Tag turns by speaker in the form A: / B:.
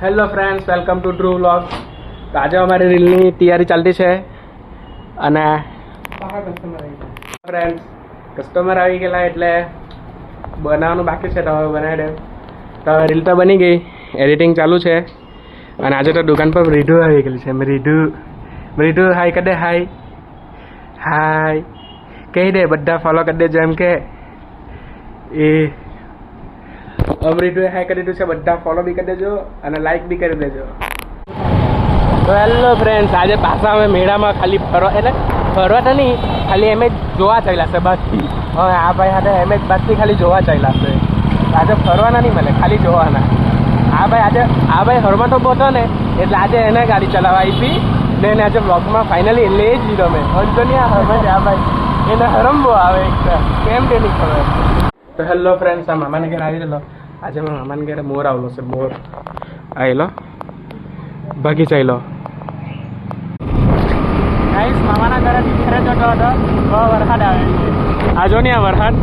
A: Hello friends, welcome to drew vlog. તો આજે અમારી રીલની તૈયારી ચાલતી છે અને ફ્રેન્ડ્સ કસ્ટમર આવી ગયેલા એટલે બનાવવાનું બાકી છે. તો હવે બનાવી દે. તો હવે રીલ તો બની ગઈ, એડિટિંગ ચાલુ છે અને આજે તો દુકાન પર રીઢુ આવી ગયેલી છે. રીઢુ હાય કરી દે. હાય કહી દે, બધા ફોલો કરી દેજો એમ કે એ અમરીટુએ હાઈ કરી દીધું છે. બધા ફોલો બી કરી દેજો અને લાઈક બી કરી દેજો. તો હેલો ફ્રેન્ડ્સ, આજે પાછા અમે મેળામાં ખાલી ફરવા તો નહીં, ખાલી એમ જ જોવા ચાલ્યા છે બાકી. હવે આ ભાઈ સાથે એમ જ બાકી ખાલી જોવા ચાલ્યા છે. આજે ફરવાના નહીં મળે, ખાલી જોવાના. આ ભાઈ હરમાં તો પહોંચો ને એટલે આજે એને ગાડી ચલાવવા આપી ને એને આજે બ્લોગમાં ફાઇનલી લઈ જ લીધો મેં. હજુ નહીં આ હરમાં જ આ ભાઈ એને હરમ બહુ આવે એક કેમ કે નહીં ખબર. તો હેલો ફ્રેન્ડ્સ, આ મામાને ઘરે આવી ગયેલો. આજે મારા મામાને ઘરે મોર આવેલો છે. મોર આવેલો ભાગી ચાલ્યો. ગાઈસ, મામાના ઘરેથી ઘરે જતો હતો. વરસાદ આવે. આ જો ને આ વરસાદ